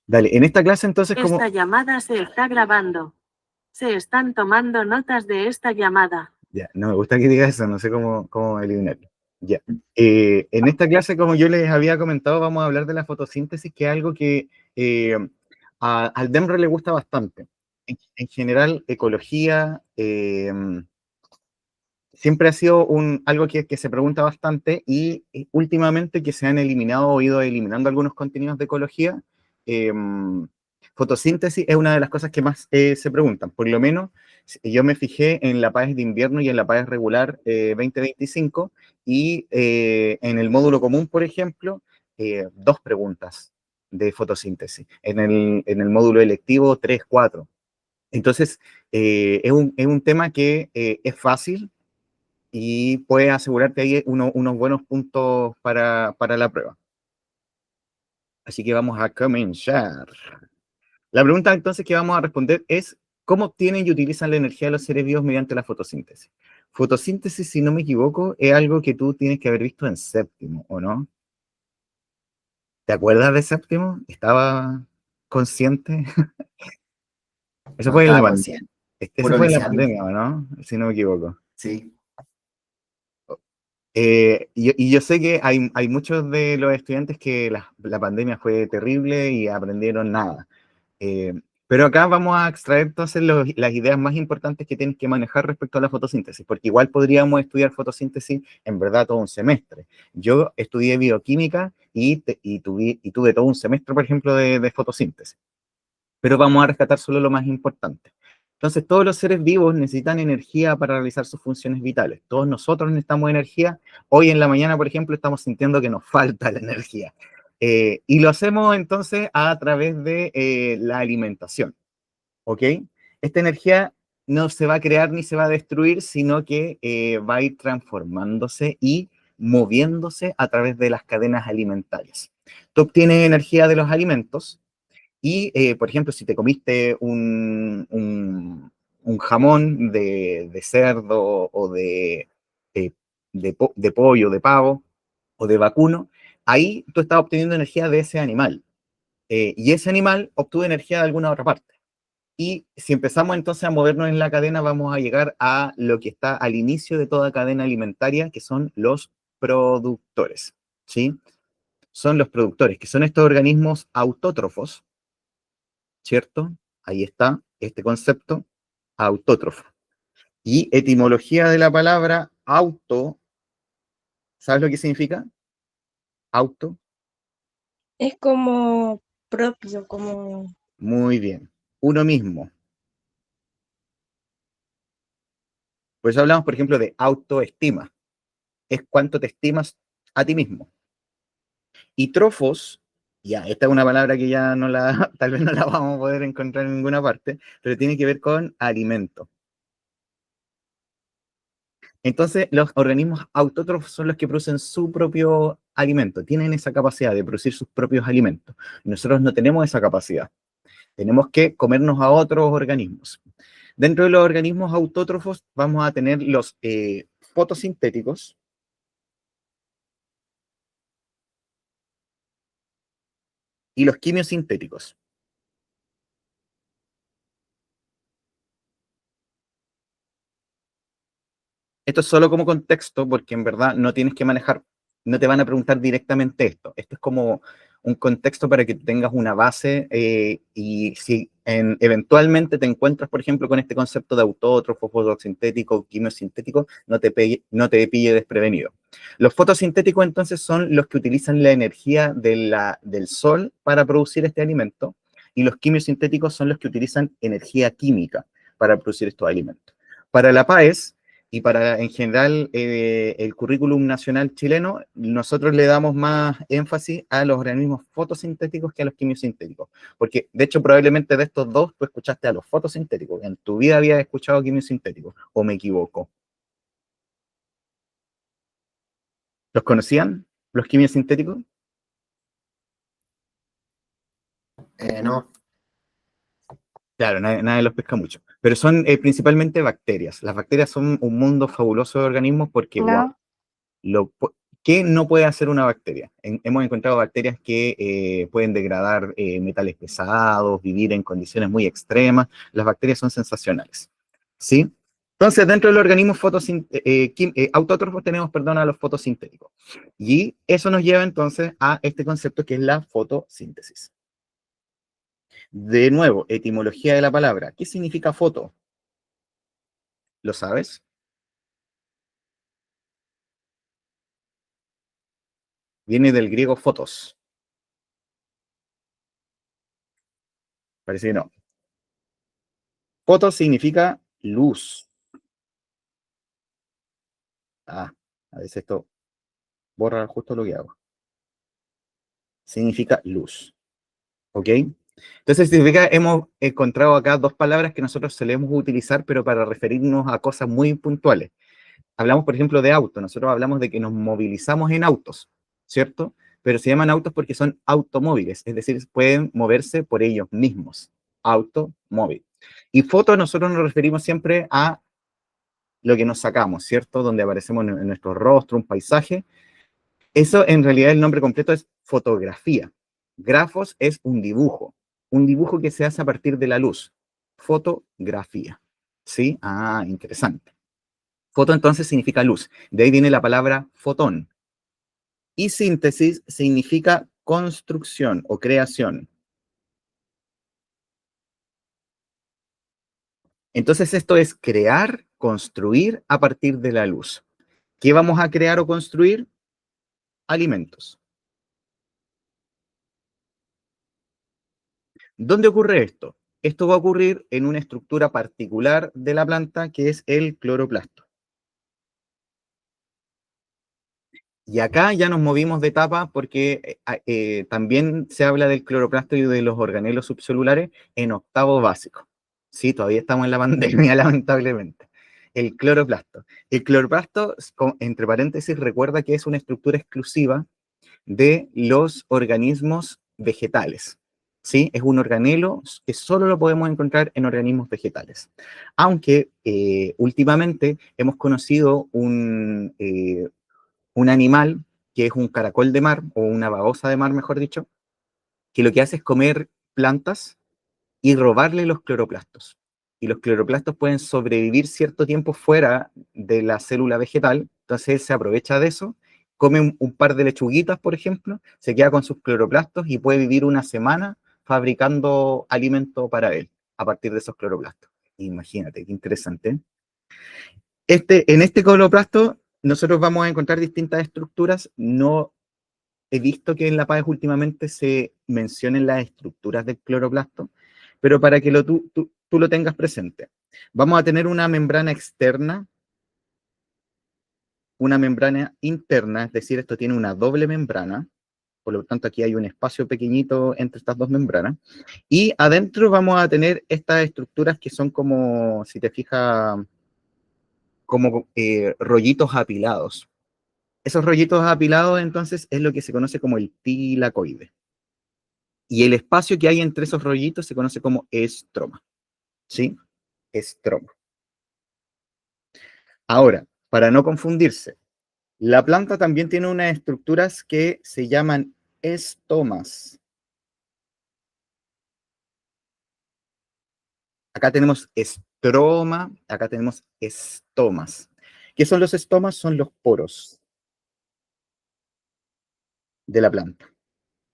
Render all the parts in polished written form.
Dale, en esta clase entonces Esta llamada se está grabando. Se están tomando notas de esta llamada. Ya, no me gusta que diga eso, no sé cómo eliminarlo. Ya. En esta clase, como yo les había comentado, vamos a hablar de la fotosíntesis, que es algo que al DEMRE le gusta bastante. En general, ecología siempre ha sido algo que se pregunta bastante y últimamente que se han eliminado o ido eliminando algunos contenidos de ecología, eh, fotosíntesis es una de las cosas que más se preguntan. Por lo menos yo me fijé en la PAES de invierno y en la PAES regular 2025 y en el módulo común, por ejemplo, dos preguntas de fotosíntesis. En el módulo electivo, tres, cuatro. Entonces, es un tema que es fácil y puedes asegurarte ahí unos buenos puntos para la prueba. Así que vamos a comenzar. La pregunta entonces que vamos a responder es, ¿cómo obtienen y utilizan la energía de los seres vivos mediante la fotosíntesis? Fotosíntesis, si no me equivoco, es algo que tú tienes que haber visto en séptimo, ¿o no? ¿Te acuerdas de séptimo? ¿Estaba consciente? Eso No fue en la estaba pandemia. consciente. Eso Puro fue en la leseando. pandemia, ¿o no? Si no me equivoco. Sí. Y yo sé que hay muchos de los estudiantes que la pandemia fue terrible y aprendieron nada. Eh, pero acá vamos a extraer entonces las ideas más importantes que tienes que manejar respecto a la fotosíntesis, porque igual podríamos estudiar fotosíntesis en verdad todo un semestre. Yo estudié bioquímica y tuve todo un semestre, por ejemplo, de fotosíntesis, pero vamos a rescatar solo lo más importante. Entonces, todos los seres vivos necesitan energía para realizar sus funciones vitales. Todos nosotros necesitamos energía. Hoy en la mañana, por ejemplo, estamos sintiendo que nos falta la energía. Y lo hacemos entonces a través de la alimentación. ¿Ok? Esta energía no se va a crear ni se va a destruir, sino que va a ir transformándose y moviéndose a través de las cadenas alimentarias. Tú obtienes energía de los alimentos y, por ejemplo, si te comiste un jamón de cerdo o eh, de pollo, de pavo o de vacuno, ahí tú estás obteniendo energía de ese animal. Y ese animal obtuvo energía de alguna otra parte. Y si empezamos entonces a movernos en la cadena, vamos a llegar a lo que está al inicio de toda cadena alimentaria, que son los productores. ¿Sí? Son los productores, que son estos organismos autótrofos, ¿cierto? Ahí está este concepto, autótrofo. Y etimología de la palabra auto, ¿sabes lo que significa? Auto. Es como propio, como... Muy bien. Uno mismo. Por eso hablamos, por ejemplo, de autoestima. Es cuánto te estimas a ti mismo. Y trofos, ya, esta es una palabra que ya no la, tal vez no la vamos a poder encontrar en ninguna parte, pero tiene que ver con alimento. Entonces, los organismos autótrofos son los que producen su propio alimento, tienen esa capacidad de producir sus propios alimentos. Nosotros no tenemos esa capacidad, tenemos que comernos a otros organismos. Dentro de los organismos autótrofos vamos a tener los fotosintéticos y los quimiosintéticos. Esto es solo como contexto, porque en verdad no tienes que manejar, no te van a preguntar directamente esto. Esto es como un contexto para que tengas una base y si eventualmente te encuentras, por ejemplo, con este concepto de autótrofo, fotosintético, quimiosintético, no te pille desprevenido. Los fotosintéticos entonces son los que utilizan la energía del sol para producir este alimento y los quimiosintéticos son los que utilizan energía química para producir estos alimentos. Para la PAES, y para, en general, el currículum nacional chileno, nosotros le damos más énfasis a los organismos fotosintéticos que a los quimiosintéticos. Porque, de hecho, probablemente de estos dos, tú escuchaste a los fotosintéticos. En tu vida habías escuchado quimiosintéticos, ¿o me equivoco? ¿Los conocían, los quimiosintéticos? No. Claro, nadie los pesca mucho. Pero son principalmente bacterias. Las bacterias son un mundo fabuloso de organismos porque, wow, No, ¿Qué no puede hacer una bacteria? Hemos encontrado bacterias que pueden degradar metales pesados, vivir en condiciones muy extremas. Las bacterias son sensacionales, ¿sí? Entonces, dentro del organismo autótrofos tenemos, perdón, a los fotosintéticos. Y eso nos lleva entonces a este concepto que es la fotosíntesis. De nuevo, etimología de la palabra. ¿Qué significa foto? ¿Lo sabes? Viene del griego fotos. Parece que no. Foto significa luz. A veces esto borra justo lo que hago. Significa luz. ¿Ok? Entonces significa, hemos encontrado acá dos palabras que nosotros solemos utilizar, pero para referirnos a cosas muy puntuales. Hablamos, por ejemplo, de auto. Nosotros hablamos de que nos movilizamos en autos, ¿cierto? Pero se llaman autos porque son automóviles, es decir, pueden moverse por ellos mismos. Automóvil. Y foto, nosotros nos referimos siempre a lo que nos sacamos, ¿cierto? Donde aparecemos en nuestro rostro, un paisaje. Eso, en realidad, el nombre completo es fotografía. Grafos es un dibujo que se hace a partir de la luz. Fotografía. ¿Sí? Ah, interesante. Foto entonces significa luz. De ahí viene la palabra fotón. Y síntesis significa construcción o creación. Entonces esto es crear, construir a partir de la luz. ¿Qué vamos a crear o construir? Alimentos. ¿Dónde ocurre esto? Esto va a ocurrir en una estructura particular de la planta que es el cloroplasto. Y acá ya nos movimos de etapa porque también se habla del cloroplasto y de los organelos subcelulares en octavo básico. Sí, todavía estamos en la pandemia, lamentablemente. El cloroplasto. El cloroplasto, entre paréntesis, recuerda que es una estructura exclusiva de los organismos vegetales. ¿Sí? Es un organelo que solo lo podemos encontrar en organismos vegetales. Aunque últimamente hemos conocido un animal que es un caracol de mar, o una babosa de mar, mejor dicho, que lo que hace es comer plantas y robarle los cloroplastos. Y los cloroplastos pueden sobrevivir cierto tiempo fuera de la célula vegetal, entonces él se aprovecha de eso, come un par de lechuguitas, por ejemplo, se queda con sus cloroplastos y puede vivir una semana fabricando alimento para él, a partir de esos cloroplastos. Imagínate, qué interesante, ¿eh? En este cloroplasto nosotros vamos a encontrar distintas estructuras. No he visto que en la PAES últimamente se mencionen las estructuras del cloroplasto, pero para que tú lo tengas presente. Vamos a tener una membrana externa, una membrana interna, es decir, esto tiene una doble membrana, por lo tanto aquí hay un espacio pequeñito entre estas dos membranas, y adentro vamos a tener estas estructuras que son como, si te fijas, como rollitos apilados. Esos rollitos apilados, entonces, es lo que se conoce como el tilacoide. Y el espacio que hay entre esos rollitos se conoce como estroma. ¿Sí? Estroma. Ahora, para no confundirse, la planta también tiene unas estructuras que se llaman estomas. Acá tenemos estroma, acá tenemos estomas. ¿Qué son los estomas? Son los poros de la planta.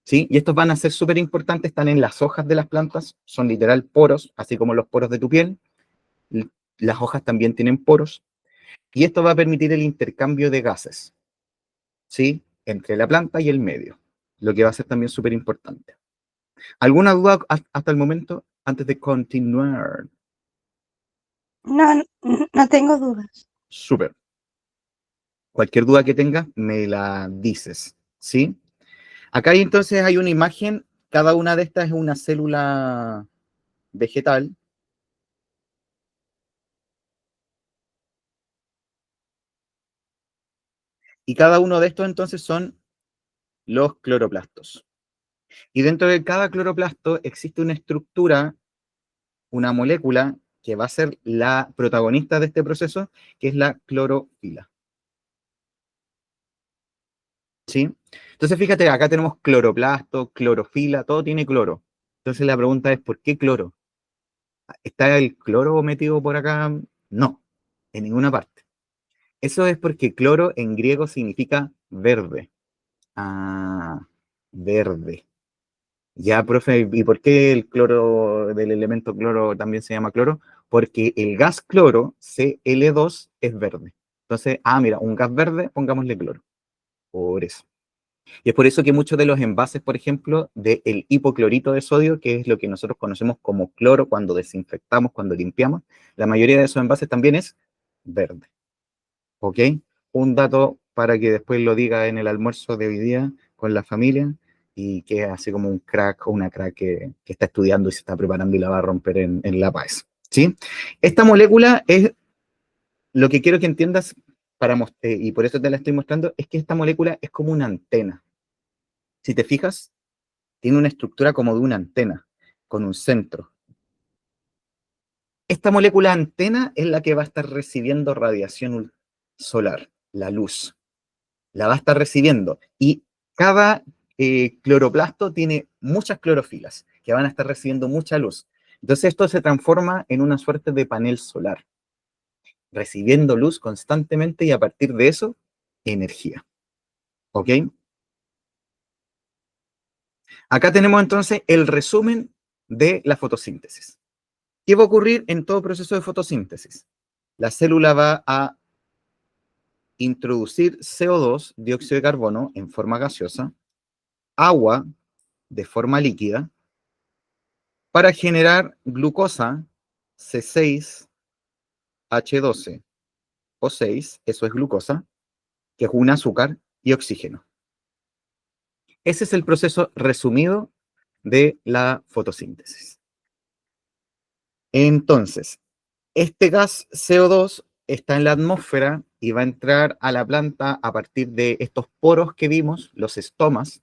¿Sí? Y estos van a ser súper importantes, están en las hojas de las plantas, son literal poros, así como los poros de tu piel. Las hojas también tienen poros, y esto va a permitir el intercambio de gases, ¿sí? Entre la planta y el medio, lo que va a ser también súper importante. ¿Alguna duda hasta el momento, antes de continuar? No, no tengo dudas. Súper. Cualquier duda que tengas, me la dices, ¿sí? Acá entonces hay una imagen, cada una de estas es una célula vegetal. Y cada uno de estos entonces son los cloroplastos. Y dentro de cada cloroplasto existe una estructura, una molécula que va a ser la protagonista de este proceso, que es la clorofila. ¿sí? Entonces, fíjate, acá tenemos cloroplasto, clorofila, todo tiene cloro. Entonces, la pregunta es, ¿por qué cloro? ¿Está el cloro metido por acá? No, en ninguna parte. Eso es porque cloro en griego significa verde. Ah, verde. Ya, profe, ¿y por qué el cloro del elemento cloro también se llama cloro? Porque el gas cloro, Cl2, es verde. Entonces, mira, un gas verde, pongámosle cloro. Por eso. Y es por eso que muchos de los envases, por ejemplo, del hipoclorito de sodio, que es lo que nosotros conocemos como cloro cuando desinfectamos, cuando limpiamos, la mayoría de esos envases también es verde. ¿Ok? Un dato para que después lo diga en el almuerzo de hoy día con la familia y que es así como un crack o una crack que está estudiando y se está preparando y la va a romper en la PAES. ¿Sí? Esta molécula es lo que quiero que entiendas y por eso te la estoy mostrando, es que esta molécula es como una antena. Si te fijas, tiene una estructura como de una antena, con un centro. Esta molécula antena es la que va a estar recibiendo radiación solar, la luz. La va a estar recibiendo. Y cada cloroplasto tiene muchas clorofilas que van a estar recibiendo mucha luz. Entonces esto se transforma en una suerte de panel solar, recibiendo luz constantemente y a partir de eso, energía. ¿Ok? Acá tenemos entonces el resumen de la fotosíntesis. ¿Qué va a ocurrir en todo proceso de fotosíntesis? La célula va a introducir CO2, dióxido de carbono, en forma gaseosa, agua de forma líquida, para generar glucosa, C6H12O6, eso es glucosa, que es un azúcar, y oxígeno. Ese es el proceso resumido de la fotosíntesis. Entonces, este gas CO2 está en la atmósfera y va a entrar a la planta a partir de estos poros que vimos, los estomas.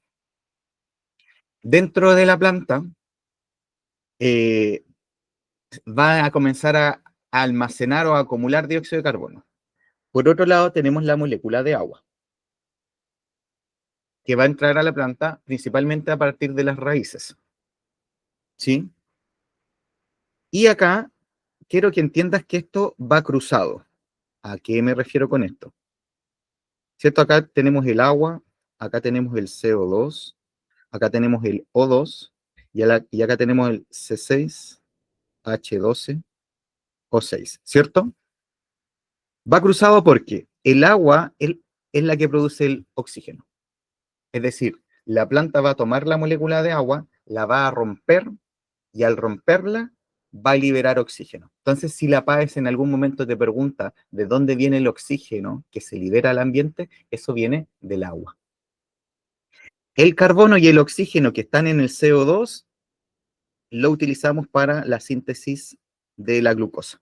Dentro de la planta va a comenzar a almacenar o a acumular dióxido de carbono. Por otro lado, tenemos la molécula de agua, que va a entrar a la planta principalmente a partir de las raíces. ¿Sí? Y acá quiero que entiendas que esto va cruzado. ¿A qué me refiero con esto? ¿Cierto? Acá tenemos el agua, acá tenemos el CO2, acá tenemos el O2 y acá tenemos el C6H12O6, ¿cierto? Va cruzado porque el agua es la que produce el oxígeno. Es decir, la planta va a tomar la molécula de agua, la va a romper y al romperla va a liberar oxígeno. Entonces, si la PAES en algún momento te pregunta de dónde viene el oxígeno que se libera al ambiente, eso viene del agua. El carbono y el oxígeno que están en el CO2 lo utilizamos para la síntesis de la glucosa.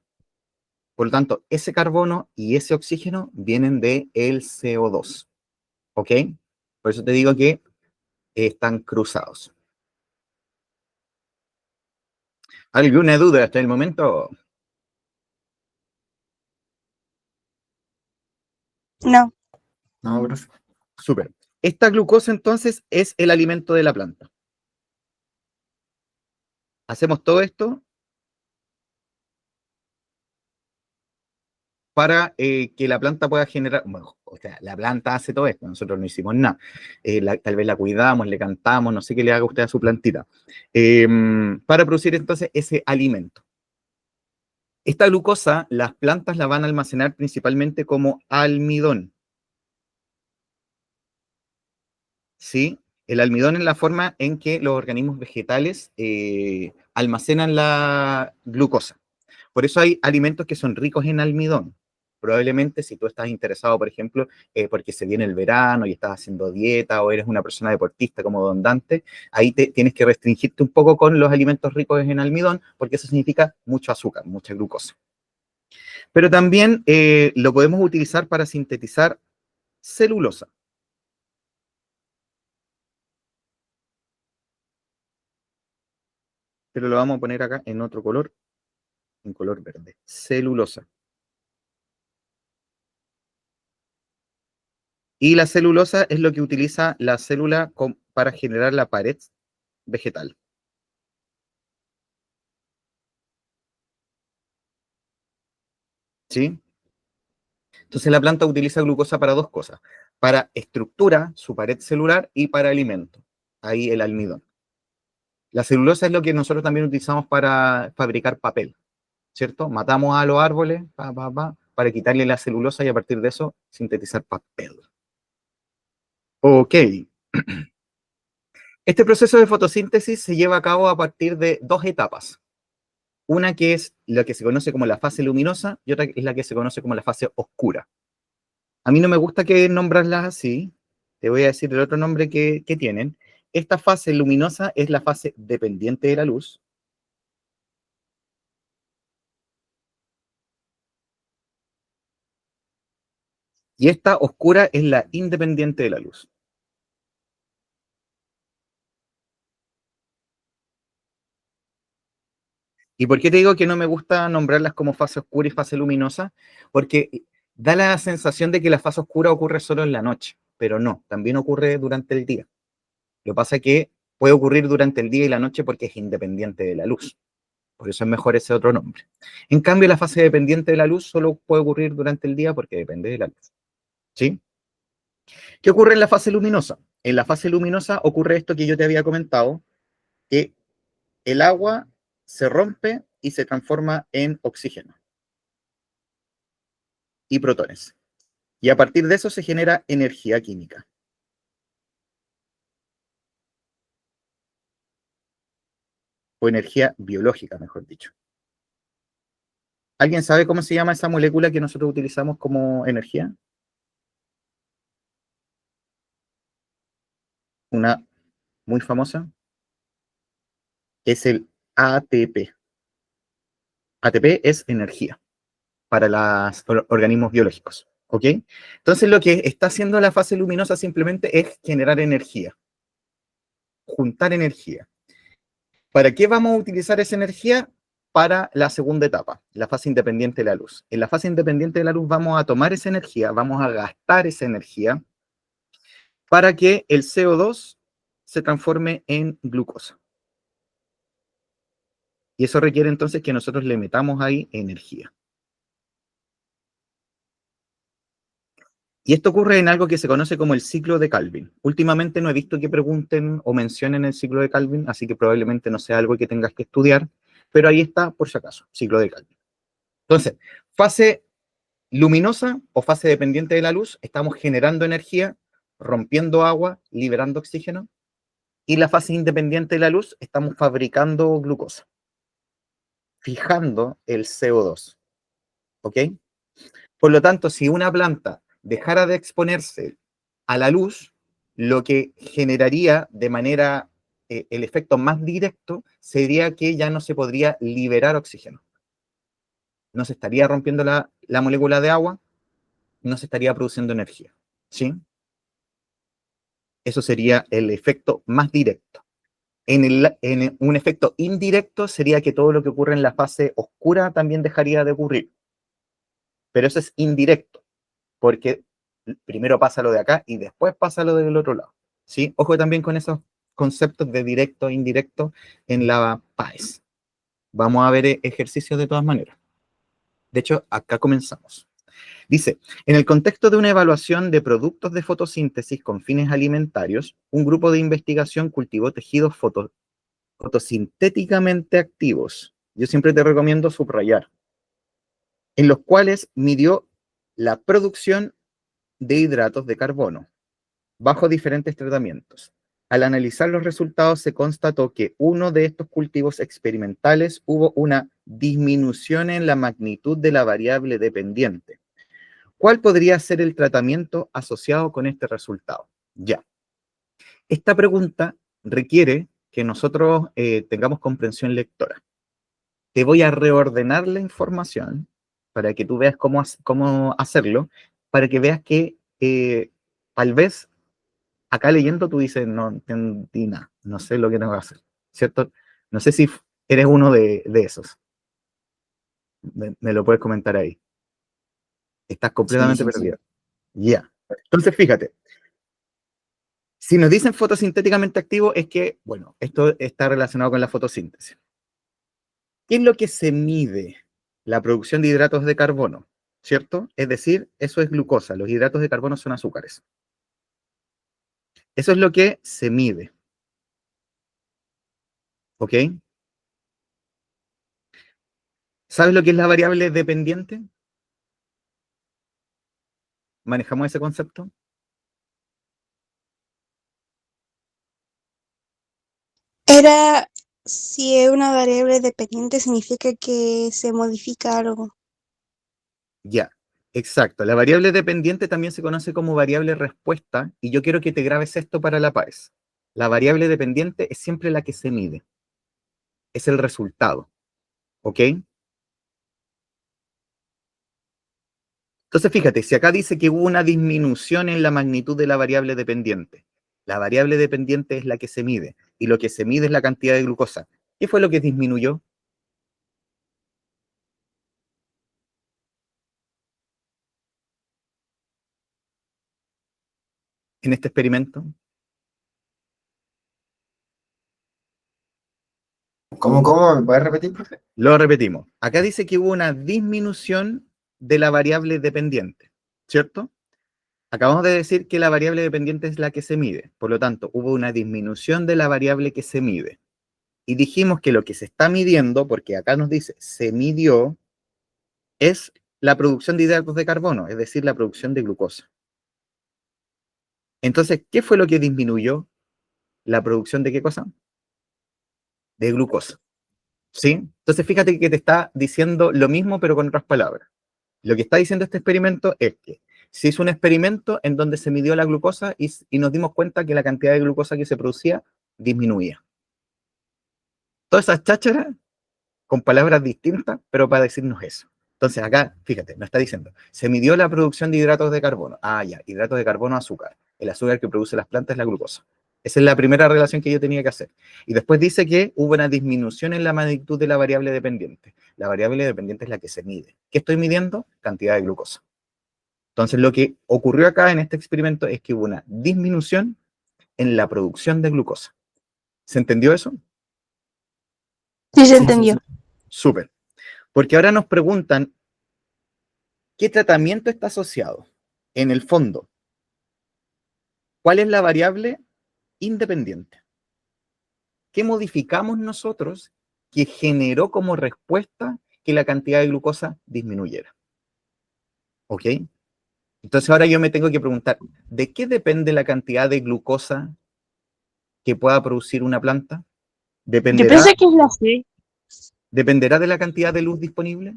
Por lo tanto, ese carbono y ese oxígeno vienen del CO2. ¿Ok? Por eso te digo que están cruzados. ¿Alguna duda hasta el momento? No, No, profe. Súper. Esta glucosa entonces es el alimento de la planta. Hacemos todo esto para que la planta pueda generar, bueno, o sea, la planta hace todo esto, nosotros no hicimos nada. Tal vez la cuidamos, le cantamos, no sé qué le haga usted a su plantita, para producir entonces ese alimento. Esta glucosa, las plantas la van a almacenar principalmente como almidón. ¿Sí? El almidón es la forma en que los organismos vegetales almacenan la glucosa. Por eso hay alimentos que son ricos en almidón. Probablemente si tú estás interesado, por ejemplo, porque se viene el verano y estás haciendo dieta o eres una persona deportista como Don Dante, ahí tienes que restringirte un poco con los alimentos ricos en almidón, porque eso significa mucho azúcar, mucha glucosa. Pero también lo podemos utilizar para sintetizar celulosa. Pero lo vamos a poner acá en otro color, en color verde. Celulosa. Y la celulosa es lo que utiliza la célula para generar la pared vegetal. ¿Sí? Entonces la planta utiliza glucosa para dos cosas, para estructura, su pared celular, y para alimento, ahí el almidón. La celulosa es lo que nosotros también utilizamos para fabricar papel, ¿cierto? Matamos a los árboles para quitarle la celulosa y a partir de eso sintetizar papel. Ok. Este proceso de fotosíntesis se lleva a cabo a partir de dos etapas. Una que es la que se conoce como la fase luminosa y otra es la que se conoce como la fase oscura. A mí no me gusta que nombrarlas así. Te voy a decir el otro nombre que tienen. Esta fase luminosa es la fase dependiente de la luz. Y esta oscura es la independiente de la luz. ¿Y por qué te digo que no me gusta nombrarlas como fase oscura y fase luminosa? Porque da la sensación de que la fase oscura ocurre solo en la noche, pero no, también ocurre durante el día. Lo que pasa es que puede ocurrir durante el día y la noche porque es independiente de la luz. Por eso es mejor ese otro nombre. En cambio, la fase dependiente de la luz solo puede ocurrir durante el día porque depende de la luz. ¿Sí? ¿Qué ocurre en la fase luminosa? En la fase luminosa ocurre esto que yo te había comentado, que el agua se rompe y se transforma en oxígeno y protones. Y a partir de eso se genera energía química. O energía biológica, mejor dicho. ¿Alguien sabe cómo se llama esa molécula que nosotros utilizamos como energía? Una muy famosa. Es el ATP. ATP es energía para los organismos biológicos. ¿Ok? Entonces lo que está haciendo la fase luminosa simplemente es generar energía. Juntar energía. ¿Para qué vamos a utilizar esa energía? Para la segunda etapa, la fase independiente de la luz. En la fase independiente de la luz vamos a tomar esa energía, vamos a gastar esa energía para que el CO2 se transforme en glucosa. Y eso requiere entonces que nosotros le metamos ahí energía. Y esto ocurre en algo que se conoce como el ciclo de Calvin. Últimamente no he visto que pregunten o mencionen el ciclo de Calvin, así que probablemente no sea algo que tengas que estudiar, pero ahí está por si acaso, ciclo de Calvin. Entonces, fase luminosa o fase dependiente de la luz, estamos generando energía, rompiendo agua, liberando oxígeno, y la fase independiente de la luz, estamos fabricando glucosa, fijando el CO2, ¿ok? Por lo tanto, si una planta dejara de exponerse a la luz, lo que generaría de manera, el efecto más directo sería que ya no se podría liberar oxígeno. No se estaría rompiendo la molécula de agua, no se estaría produciendo energía, ¿sí? Eso sería el efecto más directo. En un efecto indirecto sería que todo lo que ocurre en la fase oscura también dejaría de ocurrir. Pero eso es indirecto, porque primero pasa lo de acá y después pasa lo del otro lado. ¿Sí? Ojo también con esos conceptos de directo e indirecto en la PAES. Vamos a ver ejercicios de todas maneras. De hecho, acá comenzamos. Dice, en el contexto de una evaluación de productos de fotosíntesis con fines alimentarios, un grupo de investigación cultivó tejidos fotosintéticamente activos. Yo siempre te recomiendo subrayar, en los cuales midió la producción de hidratos de carbono bajo diferentes tratamientos. Al analizar los resultados se constató que uno de estos cultivos experimentales hubo una disminución en la magnitud de la variable dependiente. ¿Cuál podría ser el tratamiento asociado con este resultado? Ya. Esta pregunta requiere que nosotros tengamos comprensión lectora. Te voy a reordenar la información para que tú veas cómo hacerlo, para que veas que tal vez acá leyendo tú dices, no entendí nada, no sé lo que tengo que hacer, ¿cierto? No sé si eres uno de esos. Me lo puedes comentar ahí. Estás completamente Sí. perdido. Ya. Entonces, fíjate, si nos dicen fotosintéticamente activo, es que, bueno, esto está relacionado con la fotosíntesis. ¿Qué es lo que se mide? La producción de hidratos de carbono, ¿cierto? Es decir, eso es glucosa, los hidratos de carbono son azúcares. Eso es lo que se mide. ¿Ok? ¿Sabes lo que es la variable dependiente? ¿Manejamos ese concepto? Era si es una variable dependiente, significa que se modifica algo. Ya, exacto. La variable dependiente también se conoce como variable respuesta, y yo quiero que te grabes esto para la PAES. La variable dependiente es siempre la que se mide. Es el resultado. ¿Ok? Entonces, fíjate, si acá dice que hubo una disminución en la magnitud de la variable dependiente, la variable dependiente es la que se mide, y lo que se mide es la cantidad de glucosa. ¿Qué fue lo que disminuyó en este experimento? ¿Cómo? ¿Me puedes repetir, profe? Lo repetimos. Acá dice que hubo una disminución de la variable dependiente, ¿cierto? Acabamos de decir que la variable dependiente es la que se mide, por lo tanto, hubo una disminución de la variable que se mide. Y dijimos que lo que se está midiendo, porque acá nos dice se midió, es la producción de hidratos de carbono, es decir, la producción de glucosa. Entonces, ¿qué fue lo que disminuyó la producción de qué cosa? De glucosa. ¿Sí? Entonces, fíjate que te está diciendo lo mismo, pero con otras palabras. Lo que está diciendo este experimento es que se hizo un experimento en donde se midió la glucosa y nos dimos cuenta que la cantidad de glucosa que se producía disminuía. Todas esas chácharas con palabras distintas, pero para decirnos eso. Entonces acá, fíjate, nos está diciendo, se midió la producción de hidratos de carbono. Ah, ya, hidratos de carbono, azúcar. El azúcar que produce las plantas es la glucosa. Esa es la primera relación que yo tenía que hacer. Y después dice que hubo una disminución en la magnitud de la variable dependiente. La variable dependiente es la que se mide. ¿Qué estoy midiendo? Cantidad de glucosa. Entonces lo que ocurrió acá en este experimento es que hubo una disminución en la producción de glucosa. ¿Se entendió eso? Sí, se entendió. Súper. Porque ahora nos preguntan, ¿qué tratamiento está asociado? En el fondo, ¿cuál es la variable independiente? ¿Qué modificamos nosotros que generó como respuesta que la cantidad de glucosa disminuyera? ¿Ok? Entonces ahora yo me tengo que preguntar, ¿de qué depende la cantidad de glucosa que pueda producir una planta? Yo ¿Dependerá, pensé que es la C. dependerá de la cantidad de luz disponible?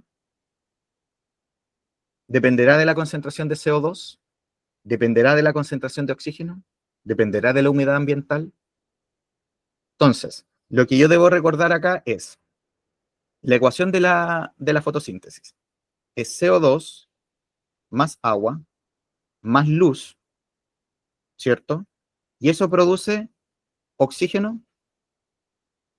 ¿Dependerá de la concentración de CO2? ¿Dependerá de la concentración de oxígeno? ¿Dependerá de la humedad ambiental? Entonces, lo que yo debo recordar acá es la ecuación de la fotosíntesis. Es CO2 más agua más luz, ¿cierto? Y eso produce oxígeno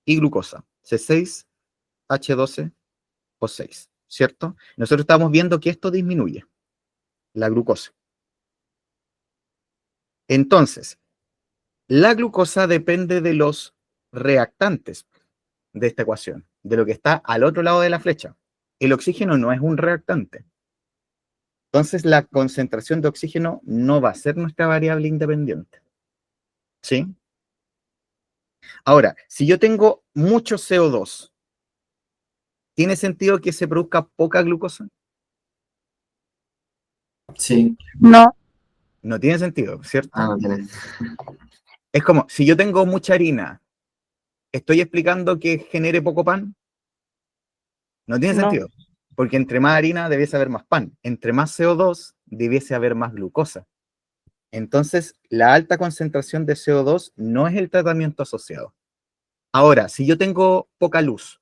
y glucosa, C6H12O6, ¿cierto? Nosotros estamos viendo que esto disminuye la glucosa. Entonces, la glucosa depende de los reactantes de esta ecuación, de lo que está al otro lado de la flecha. El oxígeno no es un reactante. Entonces, la concentración de oxígeno no va a ser nuestra variable independiente. ¿Sí? Ahora, si yo tengo mucho CO2, ¿tiene sentido que se produzca poca glucosa? Sí. No. No tiene sentido, ¿cierto? Ah, no tiene. Es como, si yo tengo mucha harina, ¿estoy explicando que genere poco pan? No tiene No. sentido, porque entre más harina debiese haber más pan, entre más CO2 debiese haber más glucosa. Entonces, la alta concentración de CO2 no es el tratamiento asociado. Ahora, si yo tengo poca luz,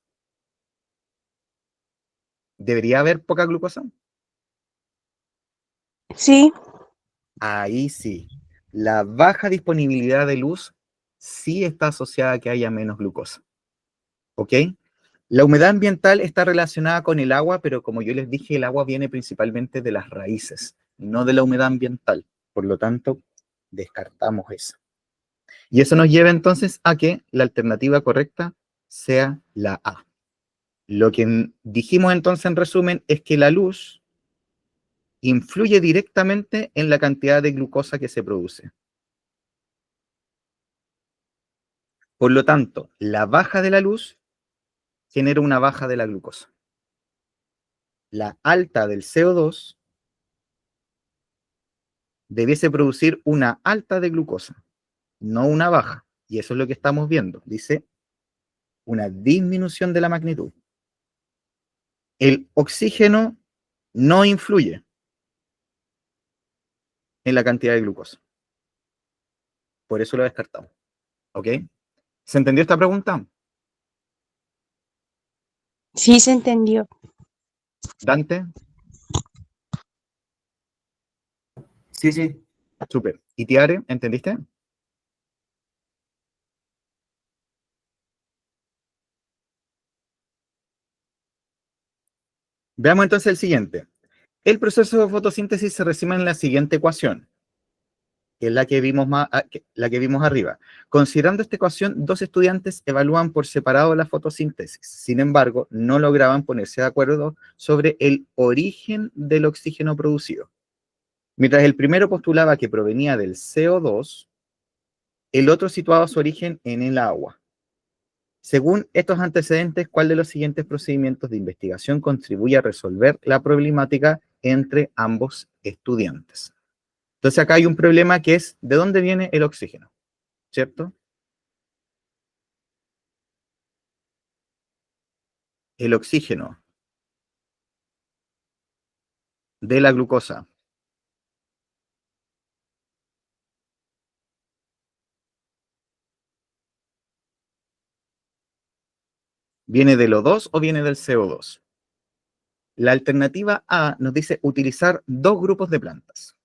¿debería haber poca glucosa? Sí. Ahí sí. La baja disponibilidad de luz sí está asociada a que haya menos glucosa. ¿Ok? La humedad ambiental está relacionada con el agua, pero como yo les dije, el agua viene principalmente de las raíces, no de la humedad ambiental. Por lo tanto, descartamos esa. Y eso nos lleva entonces a que la alternativa correcta sea la A. Lo que dijimos entonces en resumen es que la luz influye directamente en la cantidad de glucosa que se produce. Por lo tanto, la baja de la luz genera una baja de la glucosa. La alta del CO2 debiese producir una alta de glucosa, no una baja. Y eso es lo que estamos viendo. Dice una disminución de la magnitud. El oxígeno no influye en la cantidad de glucosa. Por eso lo descartamos. ¿Ok? ¿Se entendió esta pregunta? Sí, se entendió. Dante, Sí, sí. súper. ¿Y Tiare, entendiste? Veamos entonces el siguiente. El proceso de fotosíntesis se resume en la siguiente ecuación, que es la que vimos arriba. Considerando esta ecuación, dos estudiantes evalúan por separado la fotosíntesis. Sin embargo, no lograban ponerse de acuerdo sobre el origen del oxígeno producido. Mientras el primero postulaba que provenía del CO2, el otro situaba su origen en el agua. Según estos antecedentes, ¿cuál de los siguientes procedimientos de investigación contribuye a resolver la problemática entre ambos estudiantes? Entonces acá hay un problema que es, ¿de dónde viene el oxígeno? ¿Cierto? El oxígeno de la glucosa ¿viene del O2 o viene del CO2? La alternativa A nos dice utilizar dos grupos de plantas,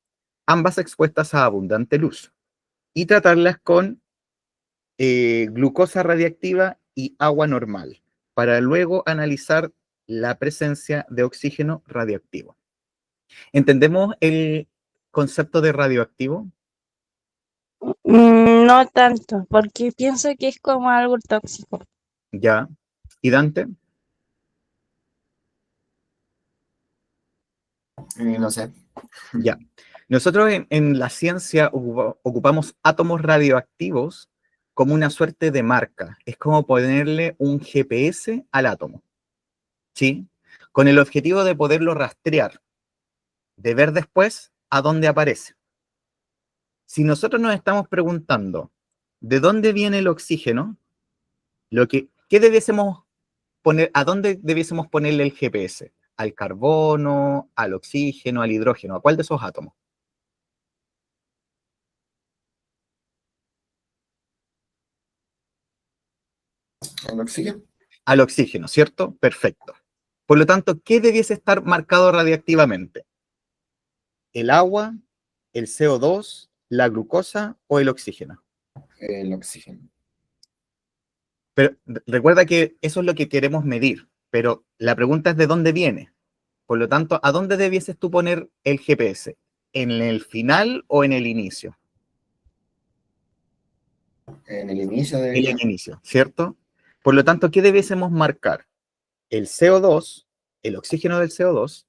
ambas expuestas a abundante luz, y tratarlas con glucosa radiactiva y agua normal, para luego analizar la presencia de oxígeno radioactivo. ¿Entendemos el concepto de radioactivo? No tanto, porque pienso que es como algo tóxico. Ya. ¿Y Dante? No sé. Ya. Nosotros en la ciencia ocupamos átomos radioactivos como una suerte de marca. Es como ponerle un GPS al átomo, ¿sí? Con el objetivo de poderlo rastrear, de ver después a dónde aparece. Si nosotros nos estamos preguntando de dónde viene el oxígeno, ¿qué debiésemos poner, a dónde debiésemos ponerle el GPS? ¿Al carbono, al oxígeno, al hidrógeno? ¿A cuál de esos átomos? ¿El oxígeno? Al oxígeno, ¿cierto? Perfecto. Por lo tanto, ¿qué debiese estar marcado radiactivamente? ¿El agua, el CO2, la glucosa o el oxígeno? El oxígeno. Pero recuerda que eso es lo que queremos medir, pero la pregunta es de dónde viene. Por lo tanto, ¿a dónde debieses tú poner el GPS? ¿En el final o en el inicio? En el inicio En debería. el inicio, ¿cierto? Por lo tanto, ¿qué debiésemos marcar? El CO2, el oxígeno del CO2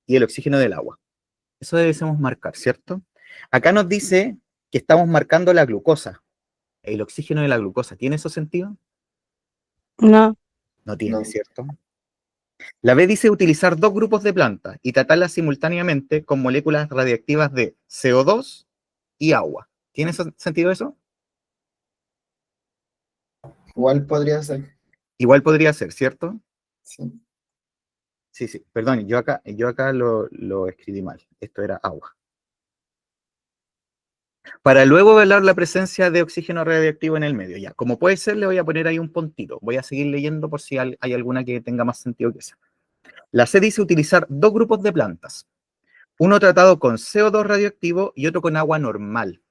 y el oxígeno del agua. Eso debiésemos marcar, ¿cierto? Acá nos dice que estamos marcando la glucosa, el oxígeno de la glucosa. ¿Tiene eso sentido? No, No tiene, No. ¿cierto? La B dice utilizar dos grupos de plantas y tratarlas simultáneamente con moléculas radiactivas de CO2 y agua. ¿Tiene sentido eso? Igual podría ser. Igual podría ser, ¿cierto? Sí. Sí, sí, perdón, yo acá lo escribí mal. Esto era agua. Para luego evaluar la presencia de oxígeno radiactivo en el medio. Ya, como puede ser, le voy a poner ahí un puntito. Voy a seguir leyendo por si hay alguna que tenga más sentido que esa. La C dice utilizar dos grupos de plantas. Uno tratado con CO2 radioactivo y otro con agua normal.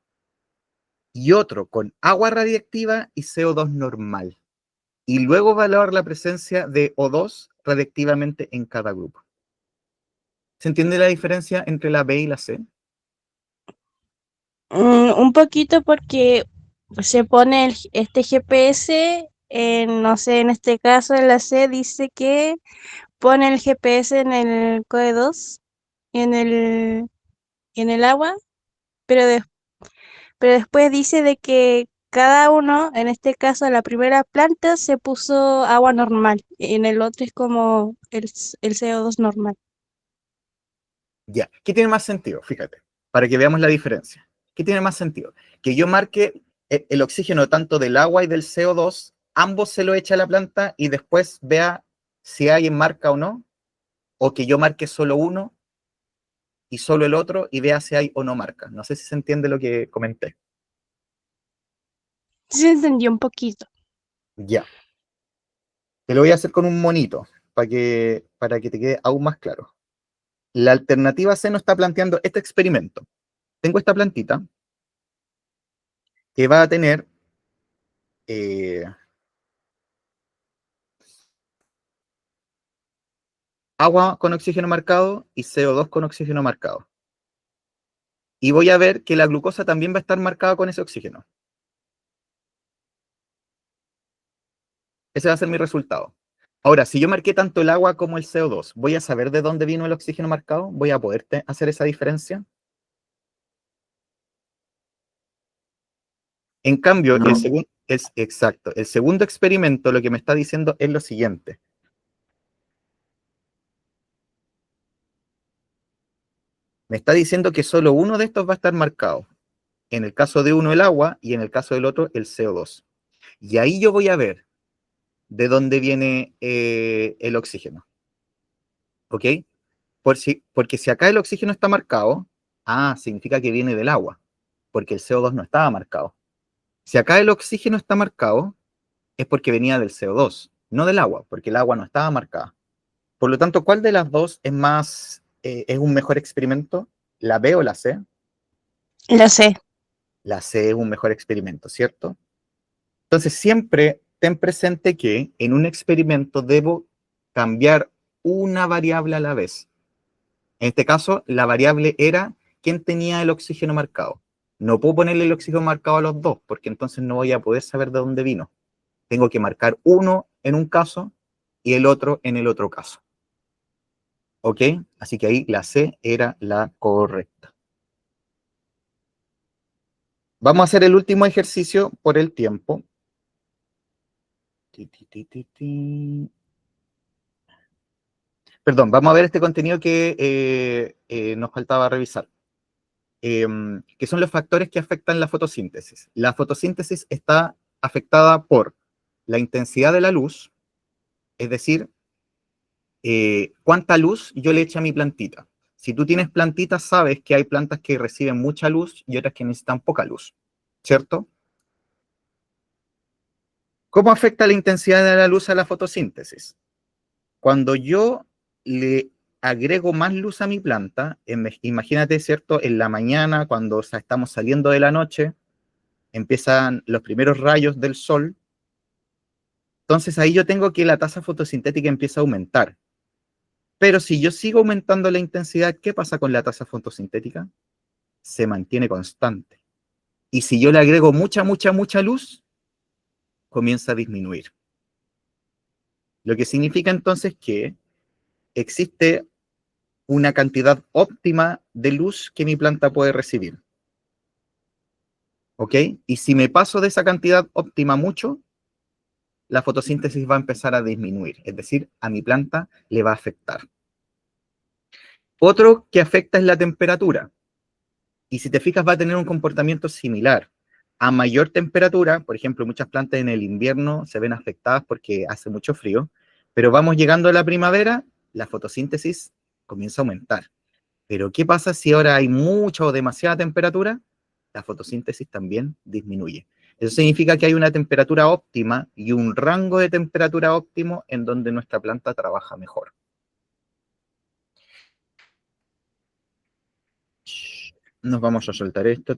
Y otro con agua radiactiva y CO2 normal. Y luego evaluar la presencia de O2 radiactivamente en cada grupo. ¿Se entiende la diferencia entre la B y la C? Un poquito porque se pone este GPS, no sé, en este caso en la C dice que pone el GPS en el COE 2, en en el agua, pero, pero después dice de que cada uno, en este caso la primera planta se puso agua normal, en el otro es como el CO2 normal. Ya, ¿qué tiene más sentido? Fíjate, para que veamos la diferencia. ¿Qué tiene más sentido? Que yo marque el oxígeno tanto del agua y del CO2, ambos se lo eche a la planta y después vea si alguien marca o no, o que yo marque solo uno y solo el otro y vea si hay o no marca. No sé si se entiende lo que comenté. Sí se entendió un poquito. Ya. Te lo voy a hacer con un monito para que te quede aún más claro. La alternativa C nos está planteando este experimento. Tengo esta plantita que va a tener agua con oxígeno marcado y CO2 con oxígeno marcado. Y voy a ver que la glucosa también va a estar marcada con ese oxígeno. Ese va a ser mi resultado. Ahora, si yo marqué tanto el agua como el CO2, ¿voy a saber de dónde vino el oxígeno marcado? ¿Voy a poder hacer esa diferencia? En cambio, No. el segundo experimento lo que me está diciendo es lo siguiente. Me está diciendo que solo uno de estos va a estar marcado. En el caso de uno el agua y en el caso del otro el CO2. Y ahí yo voy a ver de dónde viene el oxígeno. ¿Ok? Porque si acá el oxígeno está marcado, significa que viene del agua, porque el CO2 no estaba marcado. Si acá el oxígeno está marcado, es porque venía del CO2, no del agua, porque el agua no estaba marcada. Por lo tanto, ¿cuál de las dos es un mejor experimento? ¿La B o la C? Lo sé. La C es un mejor experimento, ¿cierto? Entonces, siempre ten presente que en un experimento debo cambiar una variable a la vez. En este caso, la variable era quién tenía el oxígeno marcado. No puedo ponerle el oxígeno marcado a los dos, porque entonces no voy a poder saber de dónde vino. Tengo que marcar uno en un caso y el otro en el otro caso. ¿Ok? Así que ahí la C era la correcta. Vamos a hacer el último ejercicio por el tiempo. Perdón, vamos a ver este contenido que nos faltaba revisar. Que son los factores que afectan la fotosíntesis. La fotosíntesis está afectada por la intensidad de la luz, es decir, cuánta luz yo le echo a mi plantita. Si tú tienes plantitas, sabes que hay plantas que reciben mucha luz y otras que necesitan poca luz, ¿cierto? ¿Cómo afecta la intensidad de la luz a la fotosíntesis? Cuando yo le agrego más luz a mi planta, imagínate, ¿cierto? En la mañana, cuando estamos saliendo de la noche, empiezan los primeros rayos del sol, entonces ahí yo tengo que la tasa fotosintética empieza a aumentar. Pero si yo sigo aumentando la intensidad, ¿qué pasa con la tasa fotosintética? Se mantiene constante. Y si yo le agrego mucha luz, comienza a disminuir. Lo que significa entonces que existe una cantidad óptima de luz que mi planta puede recibir. ¿Ok? Y si me paso de esa cantidad óptima mucho, la fotosíntesis va a empezar a disminuir, es decir, a mi planta le va a afectar. Otro que afecta es la temperatura, y si te fijas va a tener un comportamiento similar. A mayor temperatura, por ejemplo, muchas plantas en el invierno se ven afectadas porque hace mucho frío, pero vamos llegando a la primavera, la fotosíntesis comienza a aumentar. Pero ¿qué pasa si ahora hay mucha o demasiada temperatura? La fotosíntesis también disminuye. Eso significa que hay una temperatura óptima y un rango de temperatura óptimo en donde nuestra planta trabaja mejor. Nos vamos a soltar esto.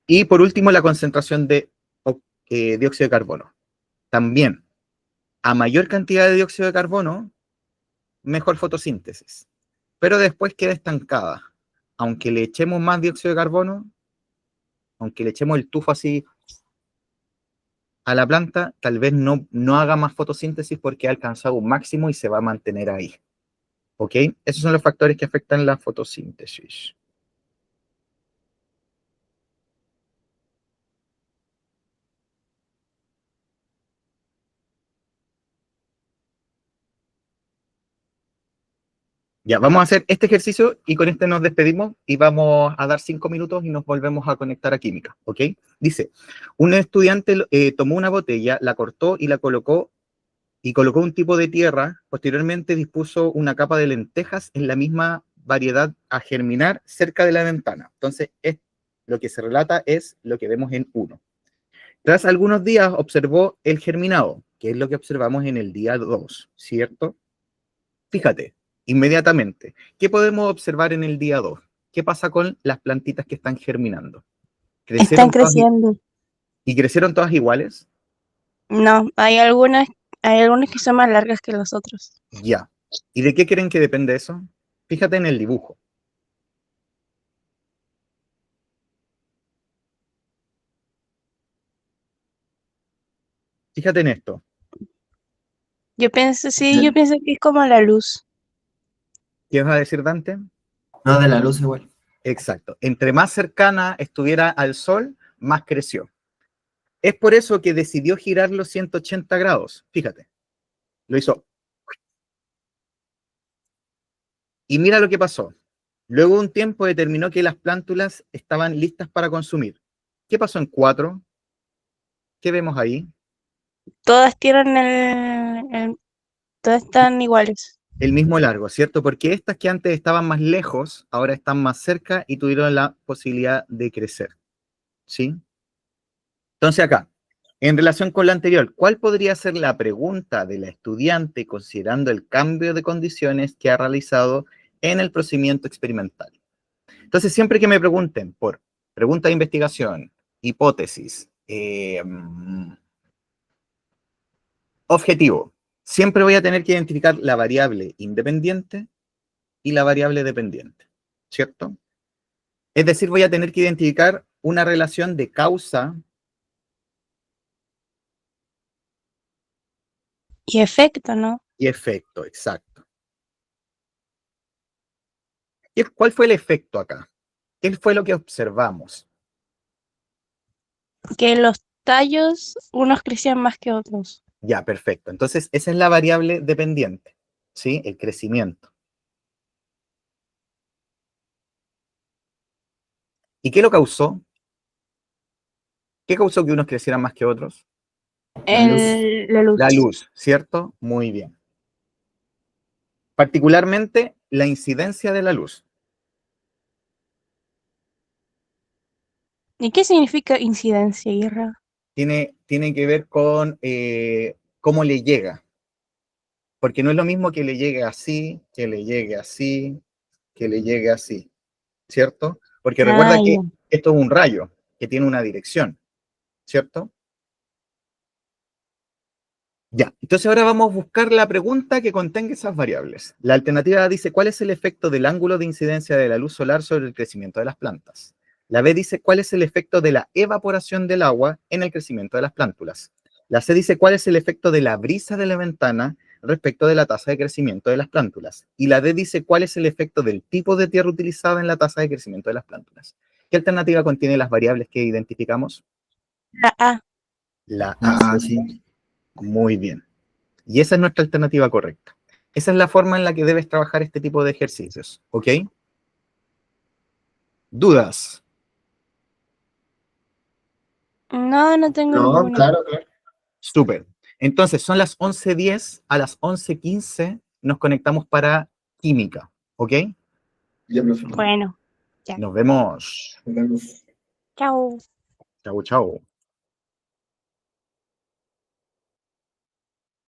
Y por último, la concentración de dióxido de carbono. También, a mayor cantidad de dióxido de carbono, mejor fotosíntesis. Pero después queda estancada. aunque le echemos más dióxido de carbono, aunque le echemos el tufo así a la planta, tal vez no haga más fotosíntesis porque ha alcanzado un máximo y se va a mantener ahí. ¿Ok? Esos son los factores que afectan la fotosíntesis. Ya, vamos a hacer este ejercicio y con este nos despedimos y vamos a dar 5 minutos y nos volvemos a conectar a química, ¿ok? Dice, un estudiante tomó una botella, la cortó y la colocó un tipo de tierra, posteriormente dispuso una capa de lentejas en la misma variedad a germinar cerca de la ventana. Entonces, lo que se relata es lo que vemos en 1. Tras algunos días observó el germinado, que es lo que observamos en el día 2, ¿cierto? Fíjate, inmediatamente, ¿qué podemos observar en el día 2? ¿Qué pasa con las plantitas que están germinando? Están creciendo. ¿Y crecieron todas iguales? No, hay algunas que son más largas que los otros. Ya. ¿Y de qué creen que depende eso? Fíjate en el dibujo. Fíjate en esto. Yo pienso que es como la luz. ¿Qué vas a decir, Dante? No, de la luz igual. Exacto. Entre más cercana estuviera al Sol, más creció. Es por eso que decidió girar los 180 grados. Fíjate. Lo hizo. Y mira lo que pasó. Luego de un tiempo determinó que las plántulas estaban listas para consumir. ¿Qué pasó en 4? ¿Qué vemos ahí? Todas tienen todas están iguales. El mismo largo, ¿cierto? Porque estas que antes estaban más lejos, ahora están más cerca y tuvieron la posibilidad de crecer. ¿Sí? Entonces acá, en relación con la anterior, ¿cuál podría ser la pregunta de la estudiante considerando el cambio de condiciones que ha realizado en el procedimiento experimental? Entonces, siempre que me pregunten por pregunta de investigación, hipótesis, objetivo, siempre voy a tener que identificar la variable independiente y la variable dependiente, ¿cierto? Es decir, voy a tener que identificar una relación de causa Y efecto, ¿no? y efecto, exacto. ¿Cuál fue el efecto acá? ¿Qué fue lo que observamos? Que los tallos, unos crecían más que otros. Ya, perfecto. Entonces, esa es la variable dependiente, ¿sí? El crecimiento. ¿Y qué lo causó? ¿Qué causó que unos crecieran más que otros? La luz. La luz, ¿cierto? Muy bien. Particularmente, la incidencia de la luz. ¿Y qué significa incidencia, Irra? Tiene que ver con cómo le llega. Porque no es lo mismo que le llegue así, que le llegue así, que le llegue así, ¿cierto? Porque recuerda que esto es un rayo, que tiene una dirección, ¿cierto? Ya, entonces ahora vamos a buscar la pregunta que contenga esas variables. La alternativa A dice, ¿cuál es el efecto del ángulo de incidencia de la luz solar sobre el crecimiento de las plantas? La B dice, ¿cuál es el efecto de la evaporación del agua en el crecimiento de las plántulas? La C dice, ¿cuál es el efecto de la brisa de la ventana respecto de la tasa de crecimiento de las plántulas? Y la D dice, ¿cuál es el efecto del tipo de tierra utilizada en la tasa de crecimiento de las plántulas? ¿Qué alternativa contiene las variables que identificamos? La A. La A, sí. Muy bien. Y esa es nuestra alternativa correcta. Esa es la forma en la que debes trabajar este tipo de ejercicios, ¿ok? ¿Dudas? No tengo No, ninguna. claro. Súper. Entonces, son las 11:10, a las 11:15 nos conectamos para química, ¿ok? Ya, profe. Bueno, ya. Nos vemos. Nos vemos. Chao. Chau, chau.